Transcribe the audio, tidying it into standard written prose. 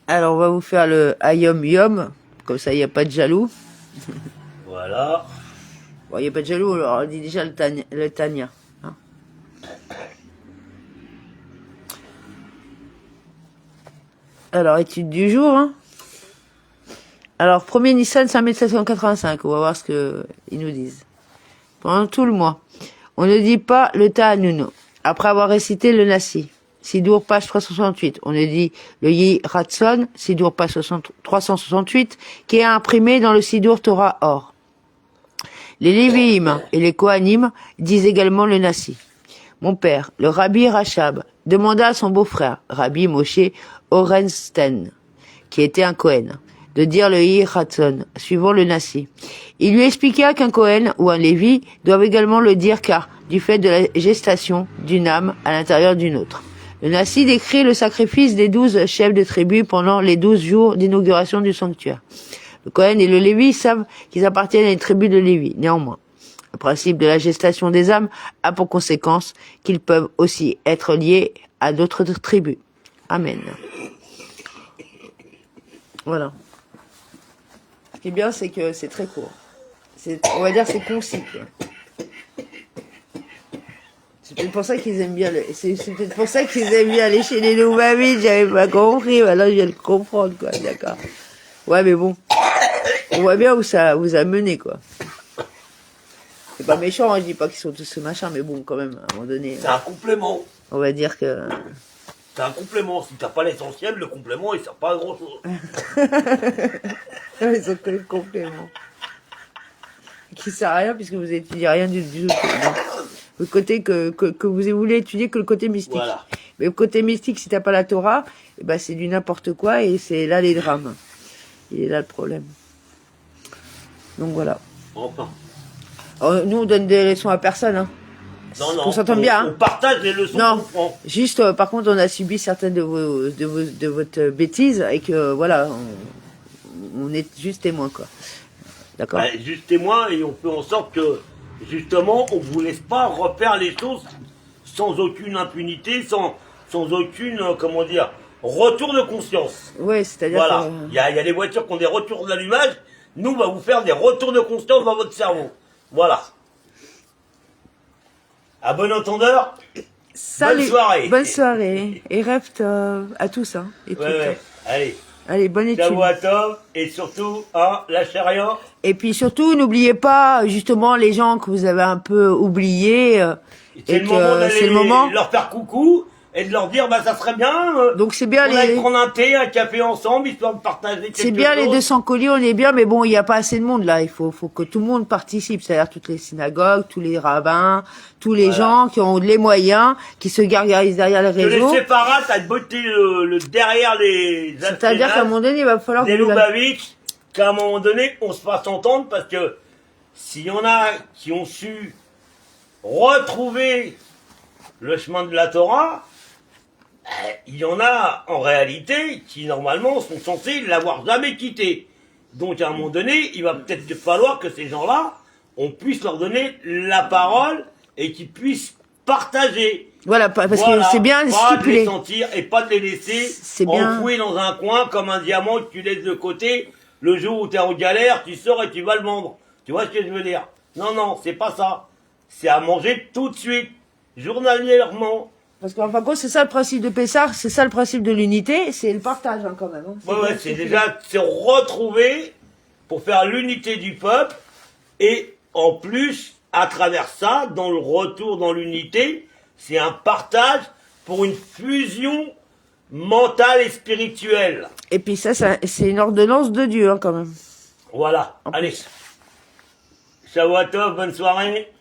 Alors, on va vous faire le Ayom Yom. Comme ça, il n'y a pas de jaloux. Voilà. Bon, il n'y a pas de jaloux, alors on dit déjà le Tania. Hein. Alors, étude du jour. Hein. Alors, premier Nissan, 5785. On va voir ce qu'ils nous disent. Pendant tout le mois, on ne dit pas le Ta'anuno. Après avoir récité le Nassi. Sidour, page 368. On ne dit le Yi Ratson, Sidour, page 368, qui est imprimé dans le Sidour Torah Or. Les Lévi'im et les Kohanim disent également le Nassi. Mon père, le Rabbi Rachab, demanda à son beau-frère, Rabbi Moshe Orenstein, qui était un Kohen, de dire le Yi Ratson, suivant le Nassi. Il lui expliqua qu'un Kohen ou un Lévi doivent également le dire car, du fait de la gestation d'une âme à l'intérieur d'une autre. Le Nassi décrit le sacrifice des 12 chefs de tribu pendant les 12 jours d'inauguration du sanctuaire. Le Kohen et le Lévi savent qu'ils appartiennent à une tribu de Lévi. Néanmoins, le principe de la gestation des âmes a pour conséquence qu'ils peuvent aussi être liés à d'autres tribus. Amen. Voilà. Ce qui est bien, c'est que c'est très court. On va dire c'est concis. Quoi. C'est peut-être pour ça qu'ils aiment bien c'est peut-être pour ça qu'ils aiment bien aller chez les Nouvamites. J'avais pas compris. Maintenant, je viens de comprendre, quoi. D'accord. Ouais, mais bon. On voit bien où ça vous a mené, quoi. C'est pas méchant, hein, je dis pas qu'ils sont tous ce machin, mais bon, quand même, à un moment donné. C'est un complément. On va dire que. C'est un complément. Si t'as pas l'essentiel, le complément, il sert pas à grand chose. Ils ont que le complément. Qui sert à rien puisque vous étudiez rien du tout. Le côté que vous voulez étudier que le côté mystique. Voilà. Mais le côté mystique, si t'as pas la Torah, eh ben c'est du n'importe quoi et c'est là les drames. Il est là le problème. Donc voilà. Enfin. Alors, nous on donne des leçons à personne, hein. Non, non. On s'entend bien, hein. On partage les leçons qu'on prend. Juste, par contre, on a subi certaines de votre bêtises et que voilà, on est juste témoin, quoi. D'accord. Bah, juste témoin et on fait en sorte que justement on vous laisse pas refaire les choses sans aucune impunité, sans aucune comment dire retour de conscience. Ouais, c'est-à-dire voilà. que... Il y a des voitures qui ont des retours d'allumage. Nous, on va vous faire des retours de conscience dans votre cerveau. Voilà. À bon entendeur. Salut. Bonne soirée. Bonne soirée. Et rêve à tous, hein. Et ouais. Allez. Allez, bonne étude. Ciao à toi. Et surtout, hein, lâchez rien. Et puis surtout, n'oubliez pas, justement, les gens que vous avez un peu oubliés. C'est le moment leur faire coucou et de leur dire, bah, ça serait bien. Donc c'est bien on aille prendre un thé, un café ensemble, histoire de partager quelque chose. C'est bien les 200 colis, on est bien, mais bon, il n'y a pas assez de monde là. Il faut que tout le monde participe, c'est-à-dire toutes les synagogues, tous les rabbins, tous les gens qui ont les moyens, qui se gargarisent derrière les réseaux. Que les séparats, t'as botter le derrière les. C'est-à-dire qu'à un moment donné, il va falloir. Des Lubavitch, qu'à un moment donné, on se fasse entendre parce que s'il y en a qui ont su retrouver le chemin de la Torah. Il y en a, en réalité, qui, normalement, sont censés l'avoir jamais quitté. Donc, à un moment donné, il va peut-être falloir que ces gens-là, on puisse leur donner la parole et qu'ils puissent partager. Voilà, parce que c'est bien stipulé. Pas de les sentir et pas de les laisser enfouis dans un coin comme un diamant que tu laisses de côté. Le jour où tu es en galère, tu sors et tu vas le vendre. Tu vois ce que je veux dire? Non, non, c'est pas ça. C'est à manger tout de suite, journalièrement. Parce qu'en fin de compte, c'est ça le principe de Pessah, c'est ça le principe de l'unité, c'est le partage, hein, quand même. Hein. Ouais, c'est déjà se retrouver pour faire l'unité du peuple et en plus, à travers ça, dans le retour dans l'unité, c'est un partage pour une fusion mentale et spirituelle. Et puis ça c'est une ordonnance de Dieu, hein, quand même. Voilà, allez. Ciao à toi, bonne soirée.